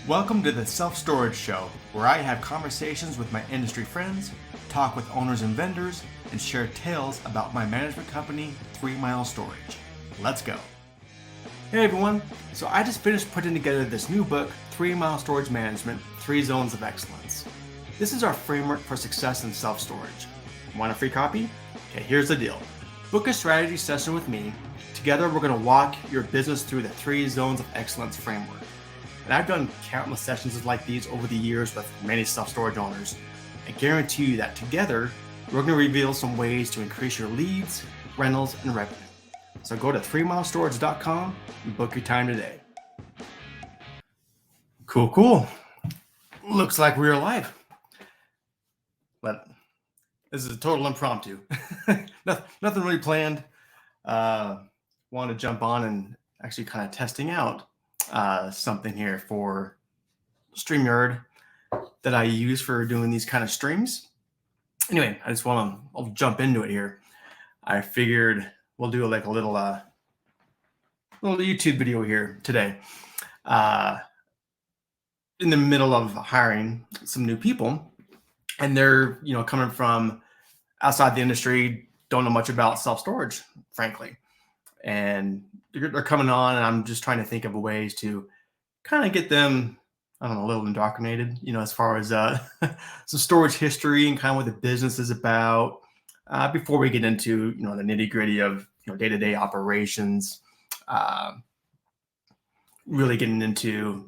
Welcome to the Self-Storage Show, where I have conversations with my industry friends, talk with owners and vendors, and share tales about my management company, 3 Mile Storage. Let's go. Hey everyone, so I just finished putting together this new book, 3 Mile Storage Management, 3 Zones of Excellence. This is our framework for success in self-storage. Want a free copy? Okay, here's the deal. Book a strategy session with me. Together we're going to walk your business through the 3 Zones of Excellence framework. And I've done countless sessions like these over the years with many self-storage owners. I guarantee you that together, we're going to reveal some ways to increase your leads, rentals, and revenue. So go to 3milestorage.com and book your time today. Cool. Looks like we're live. But this is a total impromptu. Nothing really planned. Wanted to jump on and actually kind of testing out something here for StreamYard that I use for doing these kind of streams. Anyway, I'll jump into it here. I figured we'll do like a little YouTube video here today. In the middle of hiring some new people, and they're coming from outside the industry, don't know much about self-storage, frankly, and they're coming on, and I'm just trying to think of ways to kind of get them, a little indoctrinated, as far as some storage history and kind of what the business is about, before we get into, the nitty-gritty of, day-to-day operations, really getting into,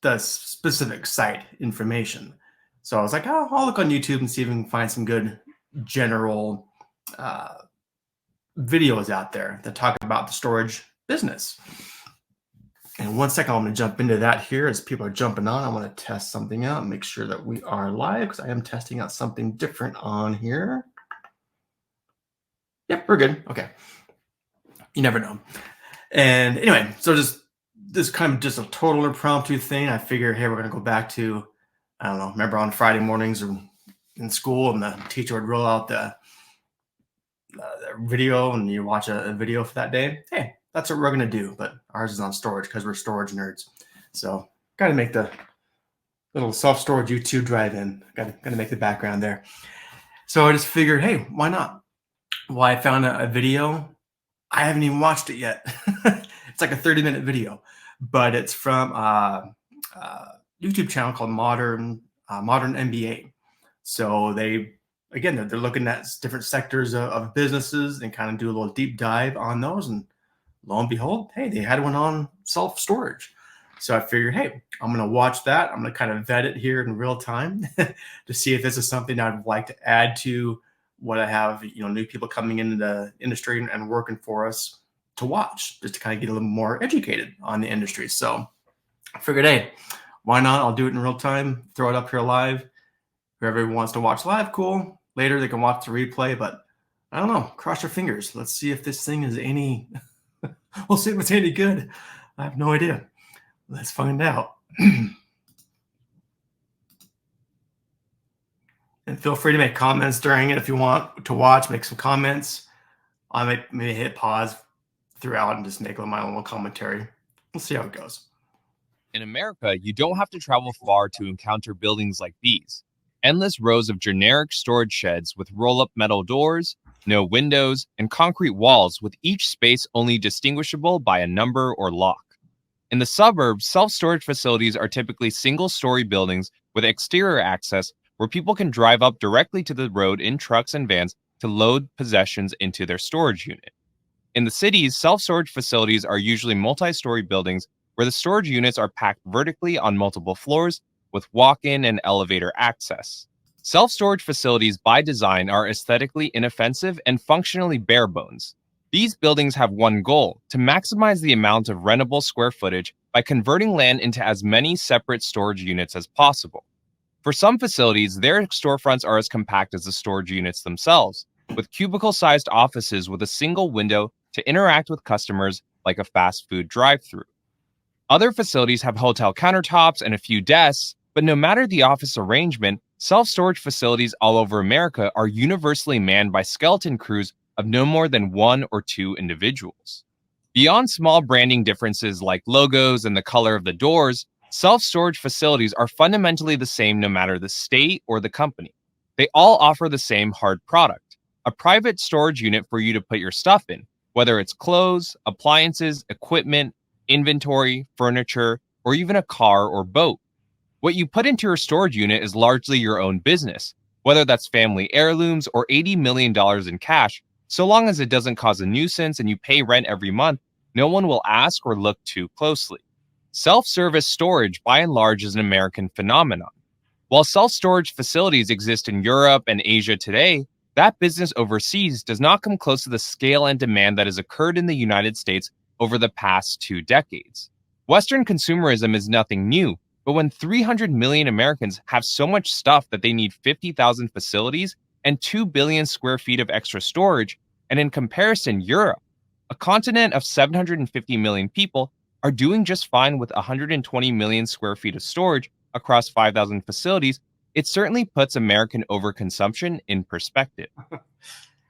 the specific site information. So I was like, I'll look on YouTube and see if we can find some good general videos out there that talk about the storage business. And 1 second, I'm going to jump into that here as people are jumping on. I want to test something out and make sure that we are live, because I am testing out something different on here. Yep, we're good. Okay. You never know. And anyway, so this kind of just a total impromptu thing. I figure, hey, we're going to go back to, remember on Friday mornings or in school, and the teacher would roll out the video, and you watch a video for that day. Hey, that's what we're going to do. But ours is on storage because we're storage nerds. So got to make the little self-storage YouTube drive-in. Got to make the background there. So I just figured, hey, why not? Well, I found a video. I haven't even watched it yet. It's like a 30-minute video, but it's from a YouTube channel called Modern MBA. So they're looking at different sectors of businesses and kind of do a little deep dive on those. And lo and behold, hey, they had one on self-storage. So I figured, hey, I'm going to watch that. I'm going to kind of vet it here in real time to see if this is something I'd like to add to what I have, new people coming into the industry and working for us to watch, just to kind of get a little more educated on the industry. So I figured, hey, why not? I'll do it in real time, throw it up here live. Whoever wants to watch live, cool. Later, they can watch the replay, but I don't know. Cross your fingers. Let's see if this thing is any, we'll see if it's any good. I have no idea. Let's find out. And feel free to make comments during it if you want to watch, make some comments. I might maybe hit pause throughout and just make my own little commentary. We'll see how it goes. In America, you don't have to travel far to encounter buildings like these. Endless rows of generic storage sheds with roll-up metal doors, no windows, and concrete walls, with each space only distinguishable by a number or lock. In the suburbs, self-storage facilities are typically single-story buildings with exterior access where people can drive up directly to the road in trucks and vans to load possessions into their storage unit. In the cities, self-storage facilities are usually multi-story buildings where the storage units are packed vertically on multiple floors with walk-in and elevator access. Self-storage facilities by design are aesthetically inoffensive and functionally bare bones. These buildings have one goal: to maximize the amount of rentable square footage by converting land into as many separate storage units as possible. For some facilities, their storefronts are as compact as the storage units themselves, with cubicle-sized offices with a single window to interact with customers like a fast food drive-thru. Other facilities have hotel countertops and a few desks, but no matter the office arrangement, self-storage facilities all over America are universally manned by skeleton crews of no more than 1 or 2 individuals. Beyond small branding differences like logos and the color of the doors, Self-storage facilities are fundamentally the same no matter the state or the company. They all offer the same hard product, a private storage unit for you to put your stuff in, whether it's clothes, appliances, equipment, inventory, furniture, or even a car or boat. What you put into your storage unit is largely your own business, whether that's family heirlooms or $80 million in cash. So long as it doesn't cause a nuisance and you pay rent every month, no one will ask or look too closely. Self-service storage, by and large, is an American phenomenon. While self-storage facilities exist in Europe and Asia today, that business overseas does not come close to the scale and demand that has occurred in the United States over the past 2 decades. Western consumerism is nothing new, but when 300 million Americans have so much stuff that they need 50,000 facilities and 2 billion square feet of extra storage, and in comparison, Europe, a continent of 750 million people, are doing just fine with 120 million square feet of storage across 5,000 facilities, it certainly puts American overconsumption in perspective.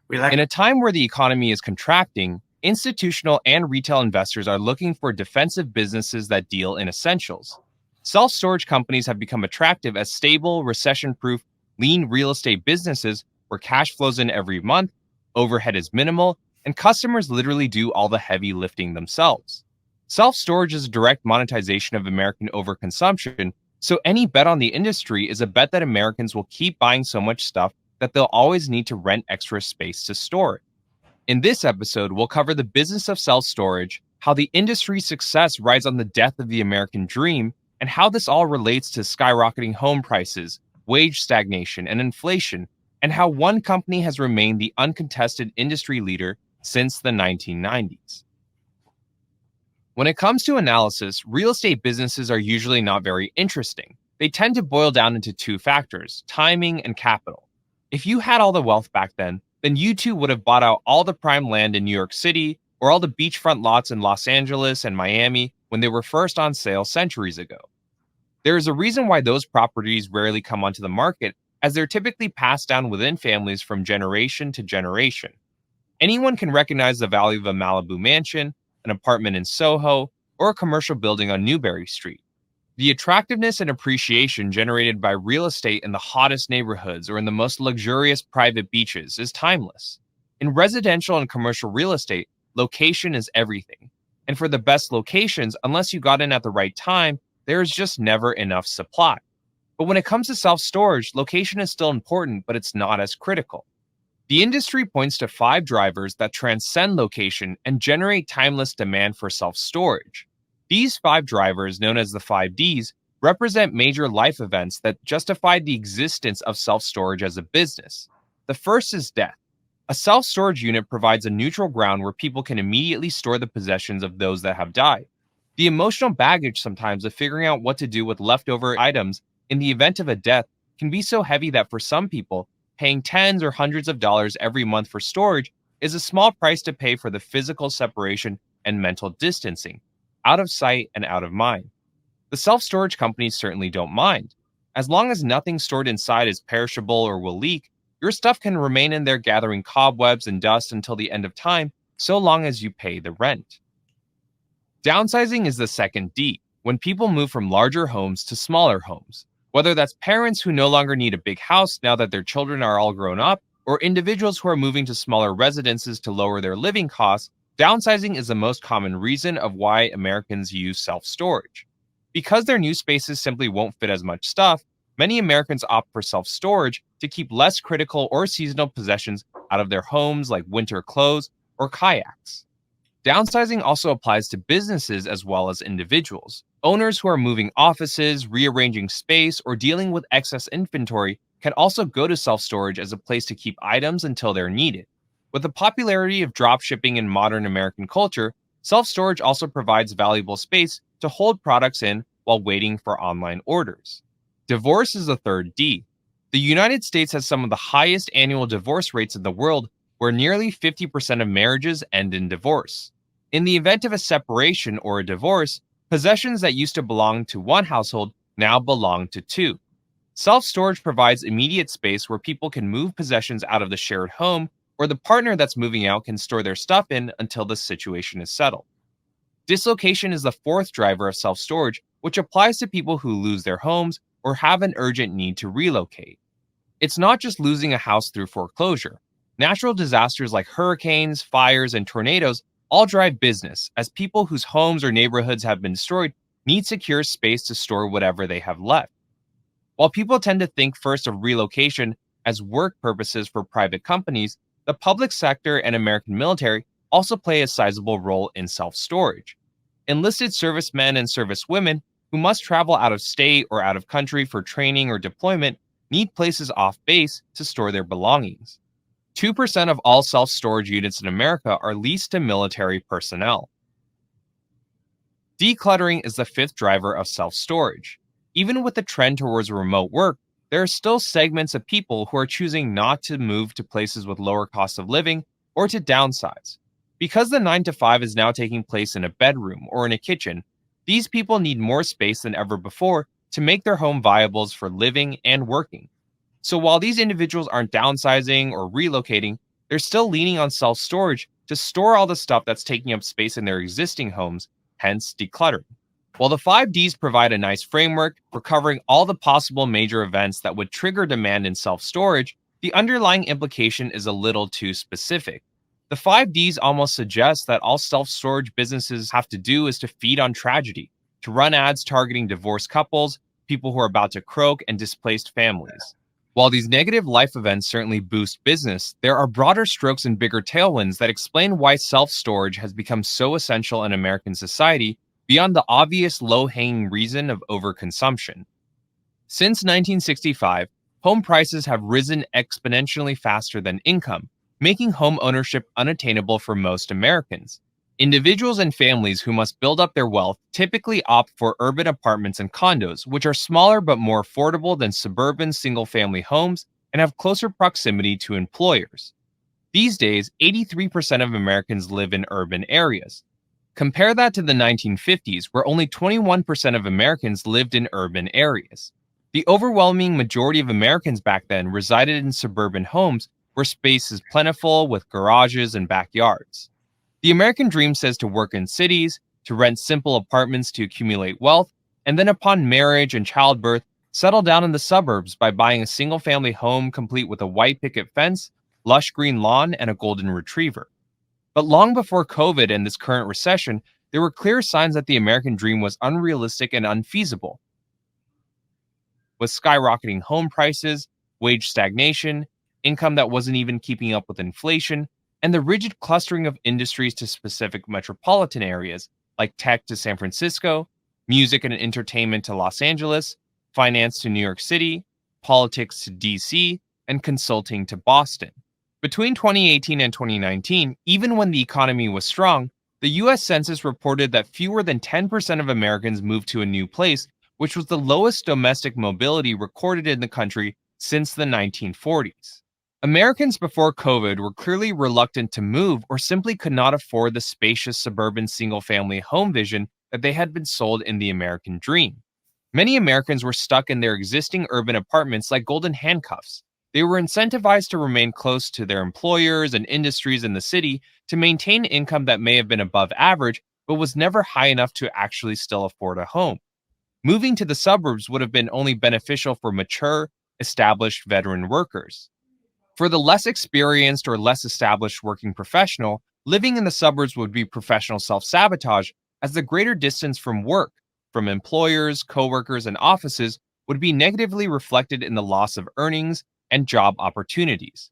In a time where the economy is contracting, institutional and retail investors are looking for defensive businesses that deal in essentials. Self-storage companies have become attractive as stable, recession-proof, lean real estate businesses where cash flows in every month, overhead is minimal, and customers literally do all the heavy lifting themselves. Self-storage is a direct monetization of American overconsumption, so any bet on the industry is a bet that Americans will keep buying so much stuff that they'll always need to rent extra space to store it. In this episode, we'll cover the business of self-storage, how the industry's success rides on the death of the American dream, and how this all relates to skyrocketing home prices, wage stagnation, and inflation, and how one company has remained the uncontested industry leader since the 1990s. When it comes to analysis, real estate businesses are usually not very interesting. They tend to boil down into 2 factors, timing and capital. If you had all the wealth back then you too would have bought out all the prime land in New York City or all the beachfront lots in Los Angeles and Miami when they were first on sale centuries ago. There is a reason why those properties rarely come onto the market, as they're typically passed down within families from generation to generation. Anyone can recognize the value of a Malibu mansion, an apartment in Soho, or a commercial building on Newberry Street. The attractiveness and appreciation generated by real estate in the hottest neighborhoods or in the most luxurious private beaches is timeless. In residential and commercial real estate, location is everything. And for the best locations, unless you got in at the right time, there is just never enough supply. But when it comes to self-storage, location is still important, but it's not as critical. The industry points to 5 drivers that transcend location and generate timeless demand for self-storage. These 5 drivers, known as the 5 Ds, represent major life events that justify the existence of self-storage as a business. The first is death. A self-storage unit provides a neutral ground where people can immediately store the possessions of those that have died. The emotional baggage sometimes of figuring out what to do with leftover items in the event of a death can be so heavy that for some people, paying tens or hundreds of dollars every month for storage is a small price to pay for the physical separation and mental distancing, out of sight and out of mind. The self-storage companies certainly don't mind. As long as nothing stored inside is perishable or will leak, your stuff can remain in there gathering cobwebs and dust until the end of time, so long as you pay the rent. Downsizing is the second D, when people move from larger homes to smaller homes. Whether that's parents who no longer need a big house now that their children are all grown up, or individuals who are moving to smaller residences to lower their living costs, downsizing is the most common reason of why Americans use self-storage. Because their new spaces simply won't fit as much stuff, many Americans opt for self-storage to keep less critical or seasonal possessions out of their homes, like winter clothes or kayaks. Downsizing also applies to businesses as well as individuals. Owners who are moving offices, rearranging space, or dealing with excess inventory can also go to self-storage as a place to keep items until they're needed. With the popularity of dropshipping in modern American culture, self-storage also provides valuable space to hold products in while waiting for online orders. Divorce is the third D. The United States has some of the highest annual divorce rates in the world, where nearly 50% of marriages end in divorce. In the event of a separation or a divorce, possessions that used to belong to one household now belong to 2. Self-storage provides immediate space where people can move possessions out of the shared home, or the partner that's moving out can store their stuff in until the situation is settled. Dislocation is the fourth driver of self-storage, which applies to people who lose their homes or have an urgent need to relocate. It's not just losing a house through foreclosure. Natural disasters like hurricanes, fires, and tornadoes all drive business, as people whose homes or neighborhoods have been destroyed need secure space to store whatever they have left. While people tend to think first of relocation as work purposes for private companies, the public sector and American military also play a sizable role in self storage. Enlisted servicemen and servicewomen who must travel out of state or out of country for training or deployment need places off base to store their belongings. 2% of all self storage units in America are leased to military personnel. Decluttering is the fifth driver of self storage. Even with the trend towards remote work, there are still segments of people who are choosing not to move to places with lower cost of living or to downsize. Because the 9 to 5 is now taking place in a bedroom or in a kitchen, these people need more space than ever before to make their home viable for living and working. So while these individuals aren't downsizing or relocating, they're still leaning on self storage to store all the stuff that's taking up space in their existing homes, hence decluttering. While the 5Ds provide a nice framework for covering all the possible major events that would trigger demand in self storage, the underlying implication is a little too specific. The 5Ds almost suggest that all self storage businesses have to do is to feed on tragedy, to run ads targeting divorced couples, people who are about to croak, and displaced families. While these negative life events certainly boost business, there are broader strokes and bigger tailwinds that explain why self storage has become so essential in American society beyond the obvious low-hanging reason of overconsumption. Since 1965, home prices have risen exponentially faster than income, making home ownership unattainable for most Americans. Individuals and families who must build up their wealth typically opt for urban apartments and condos, which are smaller but more affordable than suburban single-family homes and have closer proximity to employers. These days, 83% of Americans live in urban areas. Compare that to the 1950s, where only 21% of Americans lived in urban areas. The overwhelming majority of Americans back then resided in suburban homes where space is plentiful with garages and backyards. The American dream says to work in cities, to rent simple apartments to accumulate wealth, and then upon marriage and childbirth, settle down in the suburbs by buying a single-family home complete with a white picket fence, lush green lawn, and a golden retriever. But long before COVID and this current recession, there were clear signs that the American dream was unrealistic and unfeasible. With skyrocketing home prices, wage stagnation, income that wasn't even keeping up with inflation, and the rigid clustering of industries to specific metropolitan areas, like tech to San Francisco, music and entertainment to Los Angeles, finance to New York City, politics to DC, and consulting to Boston. Between 2018 and 2019, even when the economy was strong, the US Census reported that fewer than 10% of Americans moved to a new place, which was the lowest domestic mobility recorded in the country since the 1940s. Americans before COVID were clearly reluctant to move or simply could not afford the spacious suburban single-family home vision that they had been sold in the American dream. Many Americans were stuck in their existing urban apartments like golden handcuffs. They were incentivized to remain close to their employers and industries in the city to maintain income that may have been above average, but was never high enough to actually still afford a home. Moving to the suburbs would have been only beneficial for mature, established veteran workers. For the less experienced or less established working professional, living in the suburbs would be professional self-sabotage, as the greater distance from work, from employers, coworkers, and offices would be negatively reflected in the loss of earnings and job opportunities.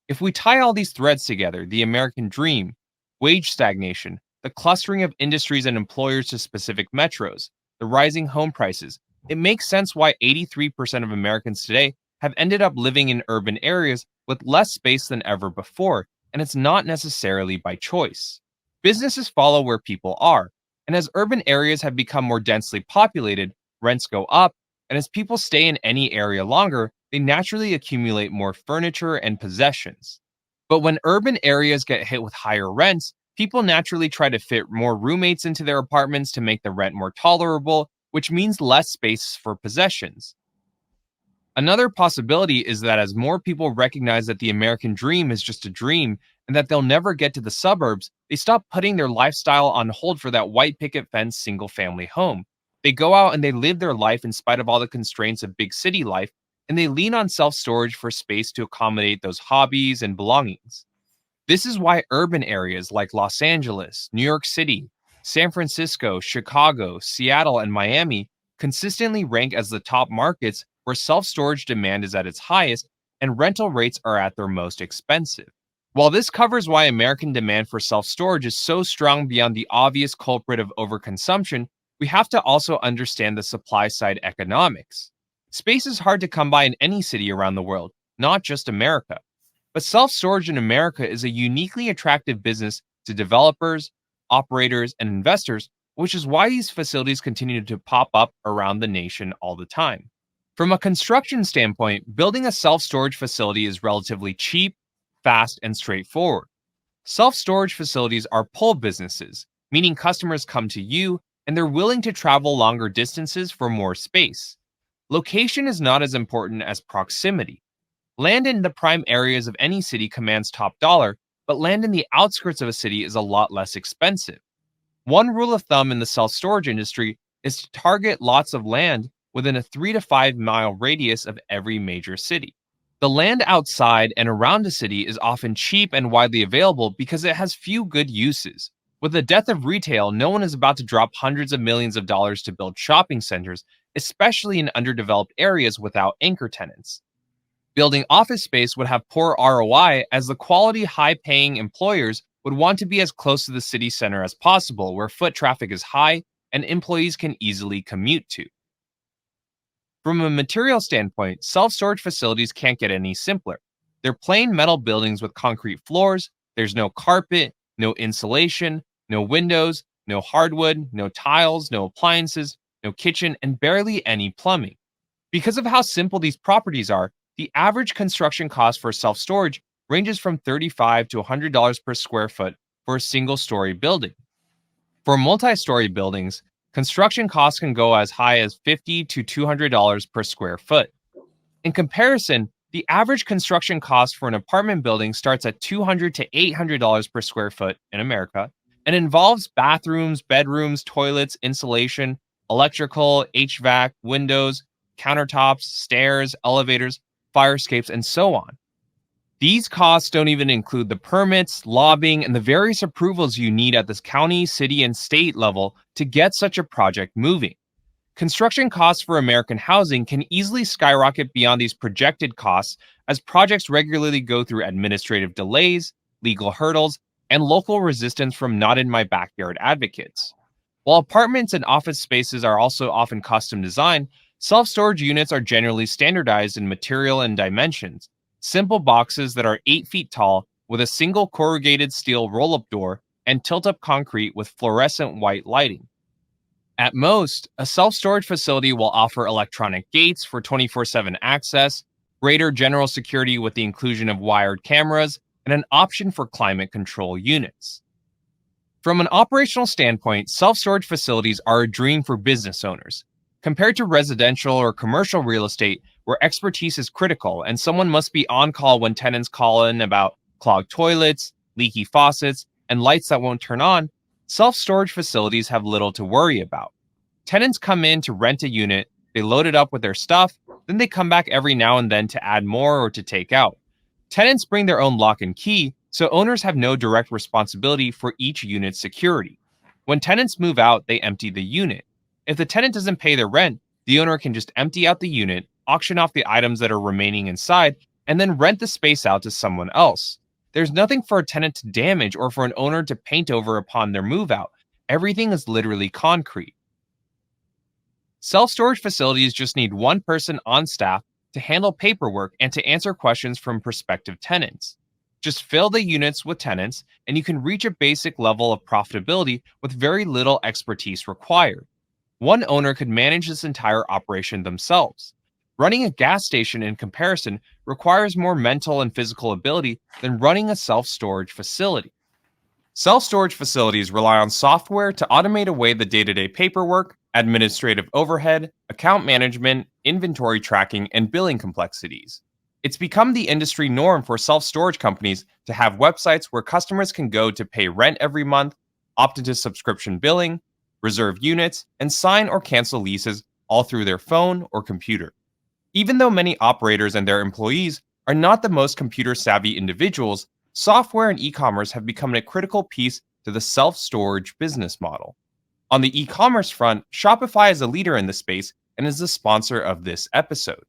If we tie all these threads together, the American dream, wage stagnation, the clustering of industries and employers to specific metros, the rising home prices, it makes sense why 83% of Americans today have ended up living in urban areas with less space than ever before, and it's not necessarily by choice. Businesses follow where people are, and as urban areas have become more densely populated, rents go up, and as people stay in any area longer, they naturally accumulate more furniture and possessions. But when urban areas get hit with higher rents, people naturally try to fit more roommates into their apartments to make the rent more tolerable, which means less space for possessions. Another possibility is that as more people recognize that the American dream is just a dream and that they'll never get to the suburbs, they stop putting their lifestyle on hold for that white picket fence single family home. They go out and they live their life in spite of all the constraints of big city life, and they lean on self storage for space to accommodate those hobbies and belongings. This is why urban areas like Los Angeles, New York City, San Francisco, Chicago, Seattle, and Miami consistently rank as the top markets where self storage demand is at its highest and rental rates are at their most expensive. While this covers why American demand for self storage is so strong beyond the obvious culprit of overconsumption, we have to also understand the supply side economics. Space is hard to come by in any city around the world, not just America. But self storage in America is a uniquely attractive business to developers, operators, and investors, which is why these facilities continue to pop up around the nation all the time. From a construction standpoint, building a self storage facility is relatively cheap, fast, and straightforward. Self storage facilities are pull businesses, meaning customers come to you and they're willing to travel longer distances for more space. Location is not as important as proximity. Land in the prime areas of any city commands top dollar, but land in the outskirts of a city is a lot less expensive. One rule of thumb in the self storage industry is to target lots of land within a 3 to 5 mile radius of every major city. The land outside and around a city is often cheap and widely available because it has few good uses. With the death of retail, no one is about to drop hundreds of millions of dollars to build shopping centers, especially in underdeveloped areas without anchor tenants. Building office space would have poor ROI as the quality, high paying employers would want to be as close to the city center as possible, where foot traffic is high and employees can easily commute to. From a material standpoint, self storage facilities can't get any simpler. They're plain metal buildings with concrete floors, there's no carpet, no insulation, no windows, no hardwood, no tiles, no appliances, no kitchen, and barely any plumbing. Because of how simple these properties are, the average construction cost for self storage ranges from $35 to $100 per square foot for a single story building. For multi story buildings, construction costs can go as high as $50 to $200 per square foot. In comparison, the average construction cost for an apartment building starts at $200 to $800 per square foot in America and involves bathrooms, bedrooms, toilets, insulation, electrical, HVAC, windows, countertops, stairs, elevators, fire escapes, and so on. These costs don't even include the permits, lobbying, and the various approvals you need at this county, city, and state level to get such a project moving. Construction costs for American housing can easily skyrocket beyond these projected costs as projects regularly go through administrative delays, legal hurdles, and local resistance from not in my backyard advocates. While apartments and office spaces are also often custom designed, self-storage units are generally standardized in material and dimensions. Simple boxes that are 8 feet tall with a single corrugated steel roll-up door and tilt-up concrete with fluorescent white lighting. At most, a self-storage facility will offer electronic gates for 24/7 access, greater general security with the inclusion of wired cameras, and an option for climate control units. From an operational standpoint, self-storage facilities are a dream for business owners. Compared to residential or commercial real estate, where expertise is critical and someone must be on call when tenants call in about clogged toilets, leaky faucets, and lights that won't turn on, self-storage facilities have little to worry about. Tenants come in to rent a unit, they load it up with their stuff, then they come back every now and then to add more or to take out. Tenants bring their own lock and key, so owners have no direct responsibility for each unit's security. When tenants move out, they empty the unit. If the tenant doesn't pay their rent, the owner can just empty out the unit, auction off the items that are remaining inside, and then rent the space out to someone else. There's nothing for a tenant to damage or for an owner to paint over upon their move out. Everything is literally concrete. Self-storage facilities just need one person on staff to handle paperwork and to answer questions from prospective tenants. Just fill the units with tenants, and you can reach a basic level of profitability with very little expertise required. One owner could manage this entire operation themselves. Running a gas station, in comparison, requires more mental and physical ability than running a self-storage facility. Self-storage facilities rely on software to automate away the day-to-day paperwork, administrative overhead, account management, inventory tracking, and billing complexities. It's become the industry norm for self-storage companies to have websites where customers can go to pay rent every month, opt into subscription billing, reserve units, and sign or cancel leases all through their phone or computer. Even though many operators and their employees are not the most computer-savvy individuals, software and e-commerce have become a critical piece to the self-storage business model. On the e-commerce front, Shopify is a leader in the space and is the sponsor of this episode.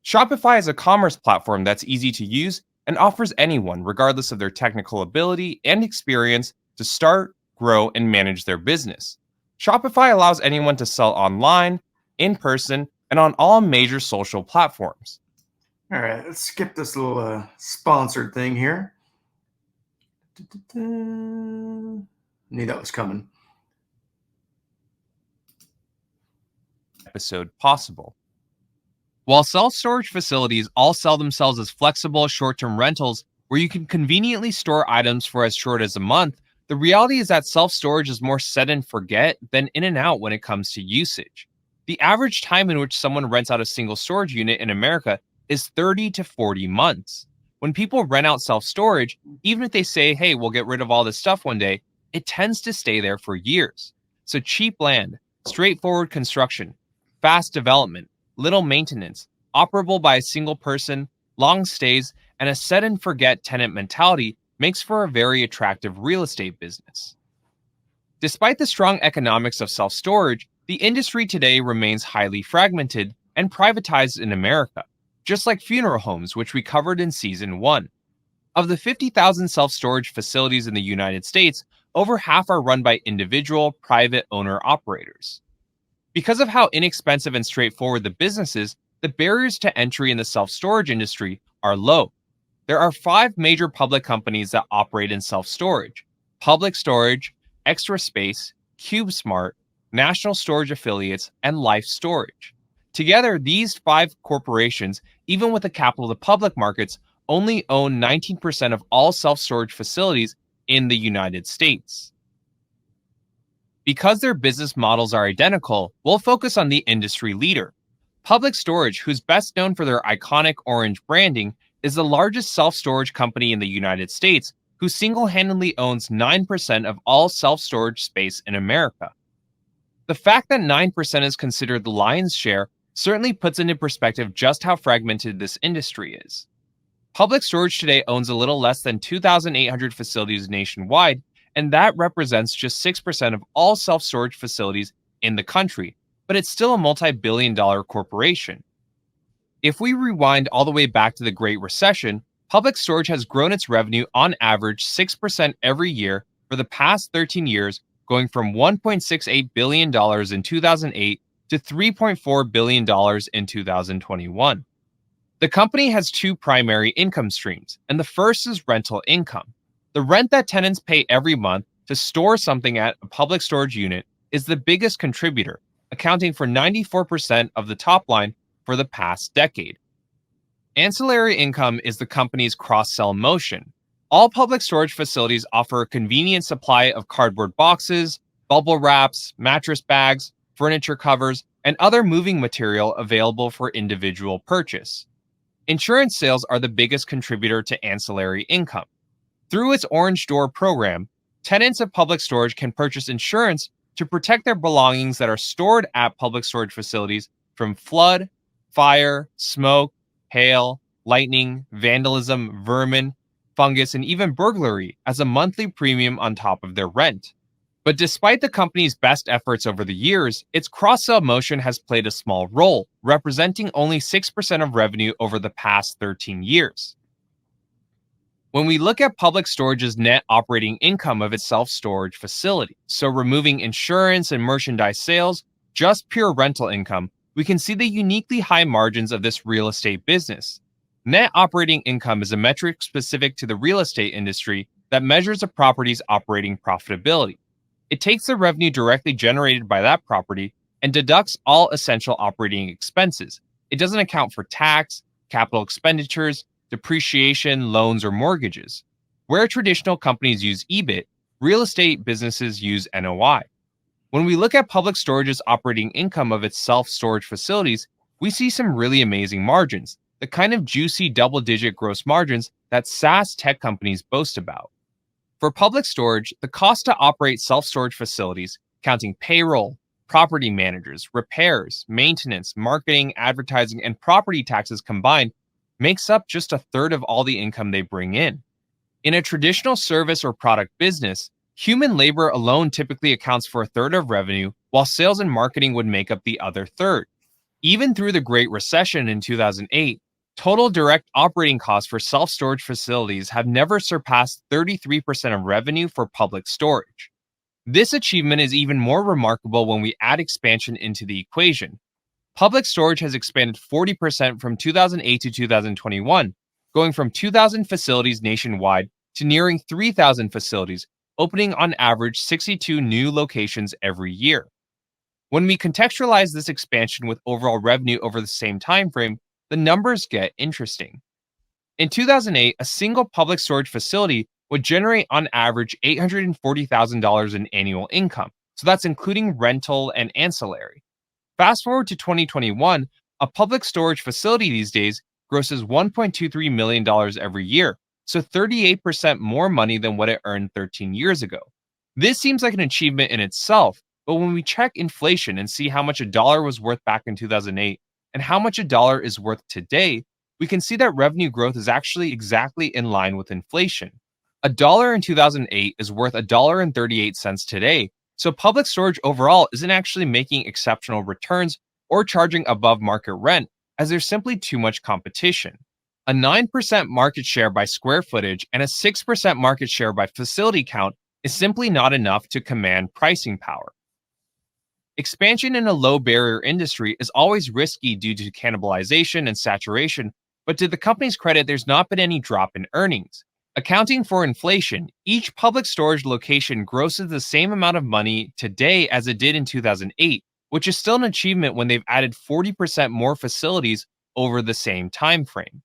Shopify is a commerce platform that's easy to use and offers anyone, regardless of their technical ability and experience, to start, grow, and manage their business. Shopify allows anyone to sell online, in person, and on all major social platforms. All right, let's skip this little sponsored thing here. Knew that was coming. Episode possible. While self-storage facilities all sell themselves as flexible short-term rentals where you can conveniently store items for as short as a month, the reality is that self-storage is more set and forget than in and out when it comes to usage. The average time in which someone rents out a single storage unit in America is 30 to 40 months. When people rent out self-storage, even if they say, hey, we'll get rid of all this stuff one day, it tends to stay there for years. So cheap land, straightforward construction, fast development, little maintenance, operable by a single person, long stays, and a set and forget tenant mentality makes for a very attractive real estate business. Despite the strong economics of self-storage, the industry today remains highly fragmented and privatized in America, just like funeral homes, which we covered in Season 1. Of the 50,000 self-storage facilities in the United States, over half are run by individual, private owner-operators. Because of how inexpensive and straightforward the business is, the barriers to entry in the self-storage industry are low. There are 5 major public companies that operate in self-storage: Public Storage, Extra Space, CubeSmart, National Storage Affiliates, and Life Storage. Together, these 5 corporations, even with the capital of the public markets, only own 19% of all self-storage facilities in the United States. Because their business models are identical, we'll focus on the industry leader. Public Storage, who's best known for their iconic orange branding, is the largest self-storage company in the United States, who single-handedly owns 9% of all self-storage space in America. The fact that 9% is considered the lion's share certainly puts into perspective just how fragmented this industry is. Public Storage today owns a little less than 2,800 facilities nationwide, and that represents just 6% of all self-storage facilities in the country, but it's still a multi-billion-dollar corporation. If we rewind all the way back to the Great Recession, Public Storage has grown its revenue on average 6% every year for the past 13 years, going from $1.68 billion in 2008 to $3.4 billion in 2021. The company has 2 primary income streams, and the first is rental income. The rent that tenants pay every month to store something at a Public Storage unit is the biggest contributor, accounting for 94% of the top line for the past decade. Ancillary income is the company's cross-sell motion. All Public Storage facilities offer a convenient supply of cardboard boxes, bubble wraps, mattress bags, furniture covers, and other moving material available for individual purchase. Insurance sales are the biggest contributor to ancillary income. Through its Orange Door program, tenants of Public Storage can purchase insurance to protect their belongings that are stored at Public Storage facilities from flood, fire, smoke, hail, lightning, vandalism, vermin, fungus, and even burglary as a monthly premium on top of their rent. But despite the company's best efforts over the years, its cross-sell motion has played a small role, representing only 6% of revenue over the past 13 years. When we look at Public Storage's net operating income of its self-storage facility, so removing insurance and merchandise sales, just pure rental income, we can see the uniquely high margins of this real estate business. Net operating income is a metric specific to the real estate industry that measures a property's operating profitability. It takes the revenue directly generated by that property and deducts all essential operating expenses. It doesn't account for tax, capital expenditures, depreciation, loans, or mortgages. Where traditional companies use EBIT, real estate businesses use NOI. When we look at Public Storage's operating income of its self-storage facilities, we see some really amazing margins, the kind of juicy double-digit gross margins that SaaS tech companies boast about. For Public Storage, the cost to operate self-storage facilities, counting payroll, property managers, repairs, maintenance, marketing, advertising, and property taxes combined, makes up just a third of all the income they bring in. In a traditional service or product business, human labor alone typically accounts for a third of revenue, while sales and marketing would make up the other third. Even through the Great Recession in 2008, total direct operating costs for self storage facilities have never surpassed 33% of revenue for public storage. This achievement is even more remarkable when we add expansion into the equation. Public storage has expanded 40% from 2008 to 2021, going from 2,000 facilities nationwide to nearing 3,000 facilities, opening on average 62 new locations every year. When we contextualize this expansion with overall revenue over the same time frame, the numbers get interesting. In 2008, a single public storage facility would generate on average $840,000 in annual income. So that's including rental and ancillary. Fast forward to 2021, a public storage facility these days grosses $1.23 million every year, so 38% more money than what it earned 13 years ago. This seems like an achievement in itself, but when we check inflation and see how much a dollar was worth back in 2008 and how much a dollar is worth today, we can see that revenue growth is actually exactly in line with inflation. A dollar in 2008 is worth $1.38 today, so public storage overall isn't actually making exceptional returns or charging above market rent, as there's simply too much competition. A 9% market share by square footage and a 6% market share by facility count is simply not enough to command pricing power. Expansion in a low barrier industry is always risky due to cannibalization and saturation, but to the company's credit, there's not been any drop in earnings. Accounting for inflation, each public storage location grosses the same amount of money today as it did in 2008, which is still an achievement when they've added 40% more facilities over the same time frame.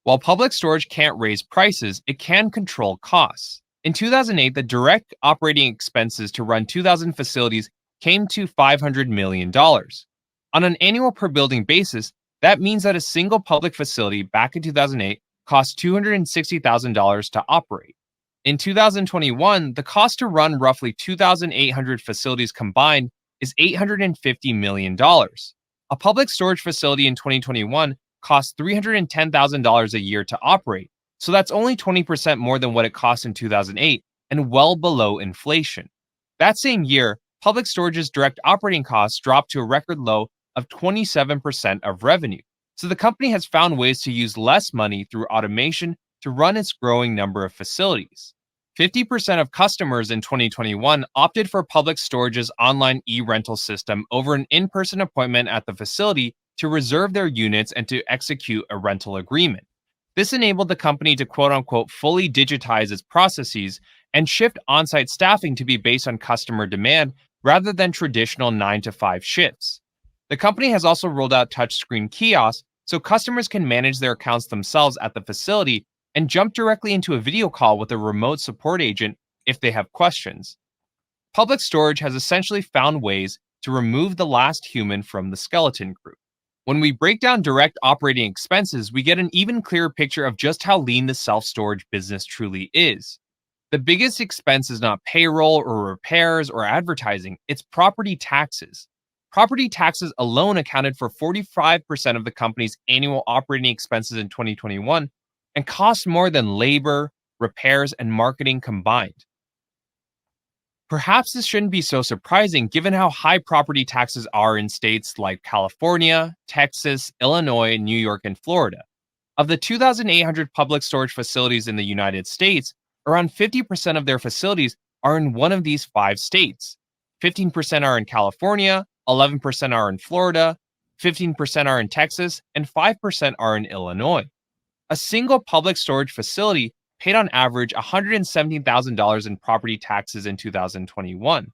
While public storage can't raise prices, it can control costs. In 2008, the direct operating expenses to run 2,000 facilities came to $500 million. On an annual per building basis, that means that a single public facility back in 2008 cost $260,000 to operate. In 2021, the cost to run roughly 2,800 facilities combined is $850 million. A public storage facility in 2021 costs $310,000 a year to operate, so that's only 20% more than what it cost in 2008 and well below inflation. That same year, public storage's direct operating costs dropped to a record low of 27% of revenue. So the company has found ways to use less money through automation to run its growing number of facilities. 50% of customers in 2021 opted for public storage's online e-rental system over an in-person appointment at the facility to reserve their units and to execute a rental agreement. This enabled the company to quote-unquote fully digitize its processes and shift on-site staffing to be based on customer demand rather than traditional 9-to-5 shifts. The company has also rolled out touchscreen kiosks so customers can manage their accounts themselves at the facility and jump directly into a video call with a remote support agent if they have questions. Public storage has essentially found ways to remove the last human from the skeleton crew. When we break down direct operating expenses, we get an even clearer picture of just how lean the self-storage business truly is. The biggest expense is not payroll or repairs or advertising, it's property taxes. Property taxes alone accounted for 45% of the company's annual operating expenses in 2021 and cost more than labor, repairs, and marketing combined. Perhaps this shouldn't be so surprising given how high property taxes are in states like California, Texas, Illinois, New York, and Florida. Of the 2,800 public storage facilities in the United States, around 50% of their facilities are in one of these 5 states. 15% are in California, 11% are in Florida, 15% are in Texas, and 5% are in Illinois. A single public storage facility paid on average $117,000 in property taxes in 2021.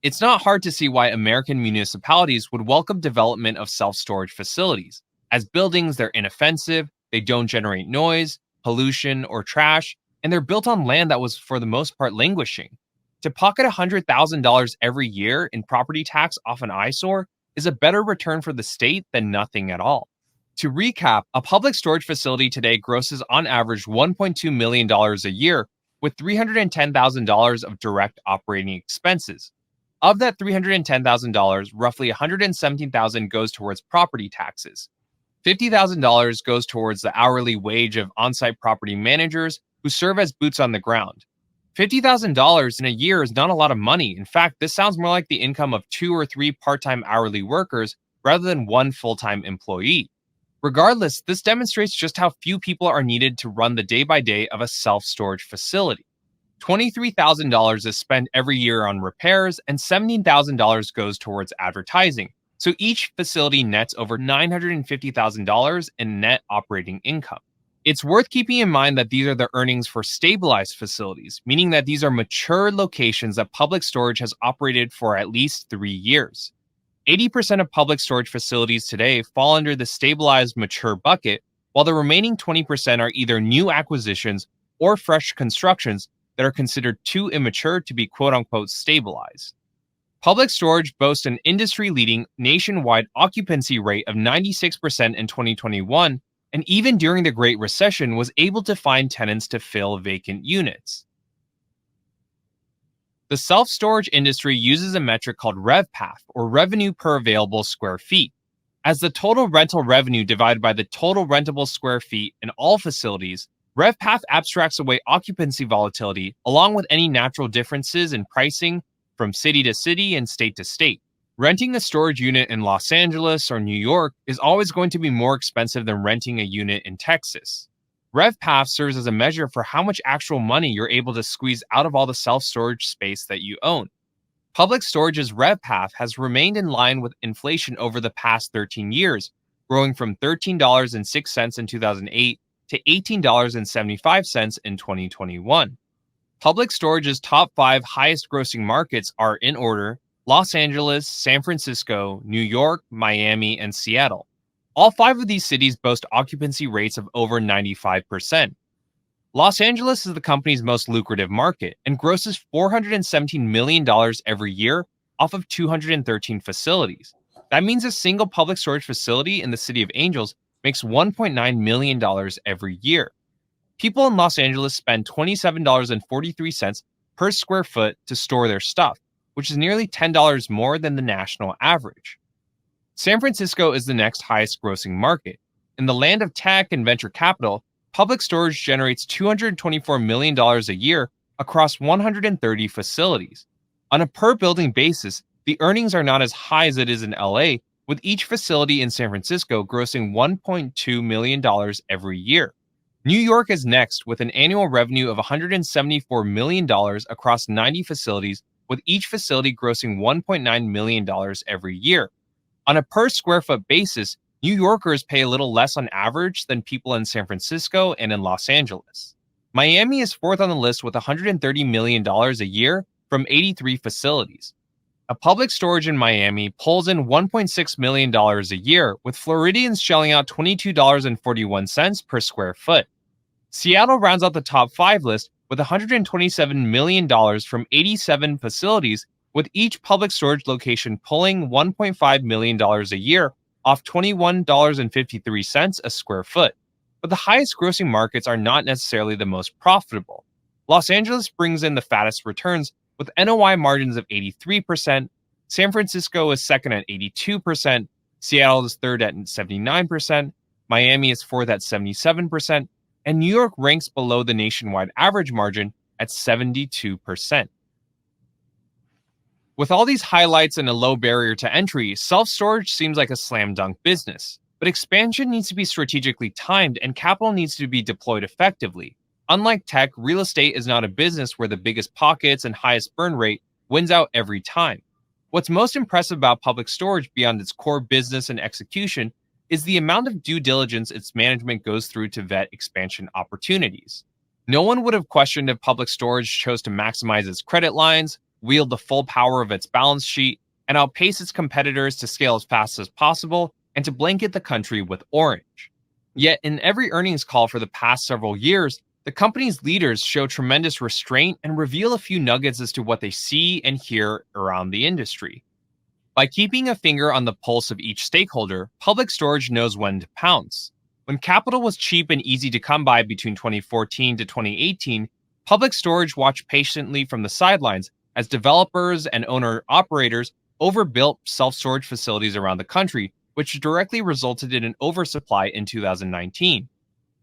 It's not hard to see why American municipalities would welcome development of self-storage facilities. As buildings, they're inoffensive, they don't generate noise, pollution, or trash, and they're built on land that was for the most part languishing. To pocket $100,000 every year in property tax off an eyesore is a better return for the state than nothing at all. To recap, a public storage facility today grosses on average $1.2 million a year with $310,000 of direct operating expenses. Of that $310,000, roughly $117,000 goes towards property taxes. $50,000 goes towards the hourly wage of on-site property managers who serve as boots on the ground. $50,000 in a year is not a lot of money. In fact, this sounds more like the income of 2 or 3 part-time hourly workers rather than one full-time employee. Regardless, this demonstrates just how few people are needed to run the day-by-day of a self-storage facility. $23,000 is spent every year on repairs, and $17,000 goes towards advertising. So each facility nets over $950,000 in net operating income. It's worth keeping in mind that these are the earnings for stabilized facilities, meaning that these are mature locations that Public Storage has operated for at least 3 years. 80% of public storage facilities today fall under the stabilized mature bucket, while the remaining 20% are either new acquisitions or fresh constructions that are considered too immature to be quote-unquote stabilized. Public storage boasts an industry-leading nationwide occupancy rate of 96% in 2021, and even during the Great Recession was able to find tenants to fill vacant units. The self-storage industry uses a metric called RevPAF, or revenue per available square feet. As the total rental revenue divided by the total rentable square feet in all facilities, RevPAF abstracts away occupancy volatility along with any natural differences in pricing from city to city and state to state. Renting a storage unit in Los Angeles or New York is always going to be more expensive than renting a unit in Texas. RevPAF serves as a measure for how much actual money you're able to squeeze out of all the self-storage space that you own. Public Storage's RevPAF has remained in line with inflation over the past 13 years, growing from $13.06 in 2008 to $18.75 in 2021. Public Storage's top 5 highest grossing markets are, in order, Los Angeles, San Francisco, New York, Miami, and Seattle. All 5 of these cities boast occupancy rates of over 95%. Los Angeles is the company's most lucrative market and grosses $417 million every year off of 213 facilities. That means a single public storage facility in the City of Angels makes $1.9 million every year. People in Los Angeles spend $27.43 per square foot to store their stuff, which is nearly $10 more than the national average. San Francisco is the next highest grossing market. In the land of tech and venture capital, Public Storage generates $224 million a year across 130 facilities. On a per building basis, the earnings are not as high as it is in LA, with each facility in San Francisco grossing $1.2 million every year. New York is next with an annual revenue of $174 million across 90 facilities, with each facility grossing $1.9 million every year. On a per square foot basis, New Yorkers pay a little less on average than people in San Francisco and in Los Angeles. Miami is 4th on the list with $130 million a year from 83 facilities. A Public Storage in Miami pulls in $1.6 million a year, with Floridians shelling out $22.41 per square foot. Seattle rounds out the top 5 list with $127 million from 87 facilities, with each Public Storage location pulling $1.5 million a year off $21.53 a square foot. But the highest grossing markets are not necessarily the most profitable. Los Angeles brings in the fattest returns with NOI margins of 83%, San Francisco is second at 82%, Seattle is third at 79%, Miami is fourth at 77%, and New York ranks below the nationwide average margin at 72%. With all these highlights and a low barrier to entry, self-storage seems like a slam dunk business. But expansion needs to be strategically timed and capital needs to be deployed effectively. Unlike tech, real estate is not a business where the biggest pockets and highest burn rate wins out every time. What's most impressive about Public Storage beyond its core business and execution is the amount of due diligence its management goes through to vet expansion opportunities. No one would have questioned if Public Storage chose to maximize its credit lines, wield the full power of its balance sheet, and outpace its competitors to scale as fast as possible and to blanket the country with orange. Yet, in every earnings call for the past several years, the company's leaders show tremendous restraint and reveal a few nuggets as to what they see and hear around the industry. By keeping a finger on the pulse of each stakeholder, Public Storage knows when to pounce. When capital was cheap and easy to come by between 2014 to 2018, Public Storage watched patiently from the sidelines as developers and owner-operators overbuilt self-storage facilities around the country, which directly resulted in an oversupply in 2019.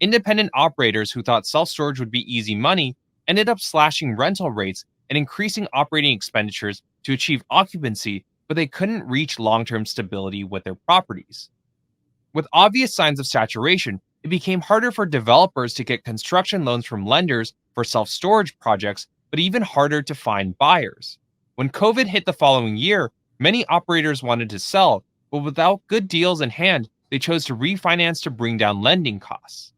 Independent operators who thought self-storage would be easy money ended up slashing rental rates and increasing operating expenditures to achieve occupancy, but they couldn't reach long-term stability with their properties. With obvious signs of saturation, it became harder for developers to get construction loans from lenders for self-storage projects, but even harder to find buyers. When COVID hit the following year, many operators wanted to sell, but without good deals in hand, they chose to refinance to bring down lending costs.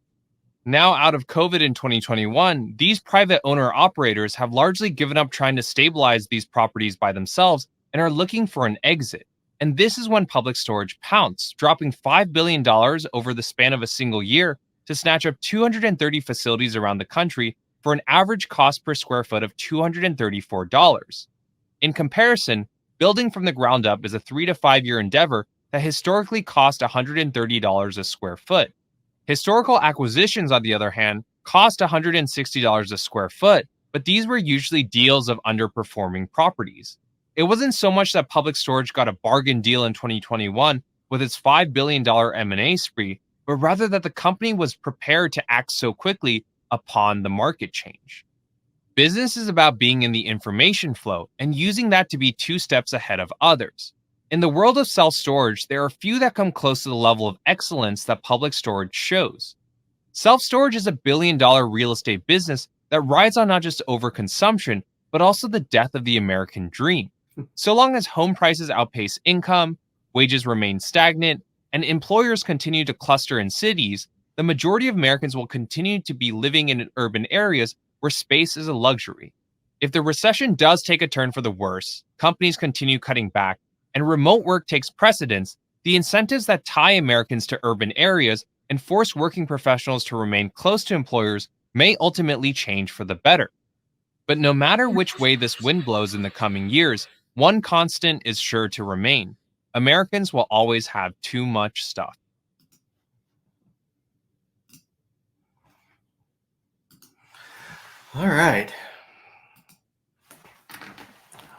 Now, out of COVID in 2021, these private owner-operators have largely given up trying to stabilize these properties by themselves and are looking for an exit. And this is when Public Storage pounced, dropping $5 billion over the span of a single year to snatch up 230 facilities around the country for an average cost per square foot of $234. In comparison, building from the ground up is a 3 to 5 year endeavor that historically cost $130 a square foot. Historical acquisitions, on the other hand, cost $160 a square foot, but these were usually deals of underperforming properties. It wasn't so much that Public Storage got a bargain deal in 2021 with its $5 billion M&A spree, but rather that the company was prepared to act so quickly upon the market change. Business is about being in the information flow and using that to be 2 steps ahead of others. In the world of self-storage, there are few that come close to the level of excellence that Public Storage shows. Self-storage is a billion-dollar real estate business that rides on not just overconsumption, but also the death of the American dream. So long as home prices outpace income, wages remain stagnant, and employers continue to cluster in cities, the majority of Americans will continue to be living in urban areas where space is a luxury. If the recession does take a turn for the worse, companies continue cutting back, and remote work takes precedence, the incentives that tie Americans to urban areas and force working professionals to remain close to employers may ultimately change for the better. But no matter which way this wind blows in the coming years, one constant is sure to remain. Americans will always have too much stuff. All right.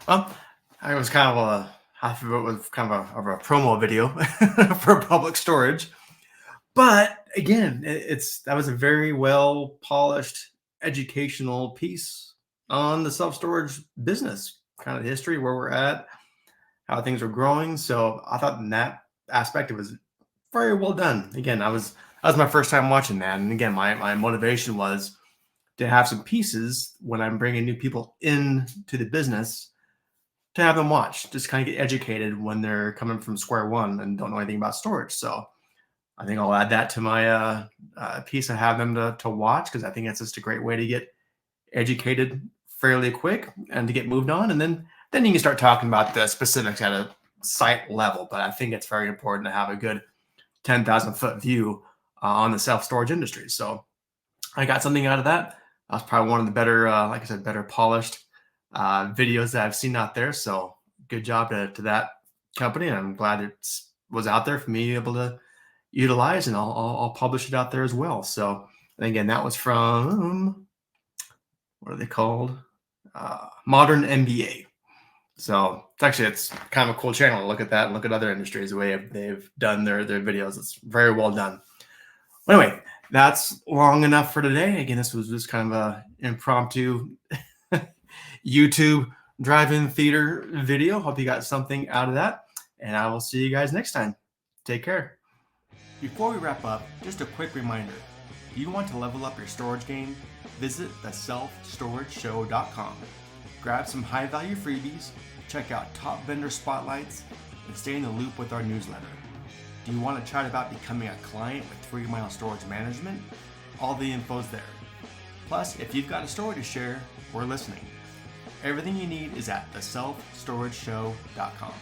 Well, I was kind of half of it was kind of a promo video for Public Storage, but again, that was a very well polished educational piece on the self-storage business, kind of the history, where we're at, how things are growing. So I thought in that aspect it was very well done. Again, that was my first time watching that, and again, my motivation was to have some pieces when I'm bringing new people into the business, to have them watch, just kind of get educated when they're coming from square one and don't know anything about storage. So I think I'll add that to my piece. I have them to watch, because I think it's just a great way to get educated fairly quick and to get moved on. And then you can start talking about the specifics at a site level. But I think it's very important to have a good 10,000 foot view on the self-storage industry. So I got something out of that. That was probably one of the better, like I said, better polished videos that I've seen out there. So good job to that company. And I'm glad it was out there for me to be able to utilize, and I'll publish it out there as well. So, and again, that was from, what are they called? Modern MBA. So it's kind of a cool channel to look at that and look at other industries, the way they've done their videos. It's very well done. Anyway, that's long enough for today. Again, this was just kind of a impromptu YouTube drive-in theater video. Hope you got something out of that, and I will see you guys next time. Take care. Before we wrap up, just a quick reminder. If you want to level up your storage game, visit theselfstorageshow.com. Grab some high-value freebies, check out top vendor spotlights, and stay in the loop with our newsletter. Do you want to chat about becoming a client with 3 Mile Storage Management? All the info's there. Plus, if you've got a story to share, we're listening. Everything you need is at theselfstorageshow.com.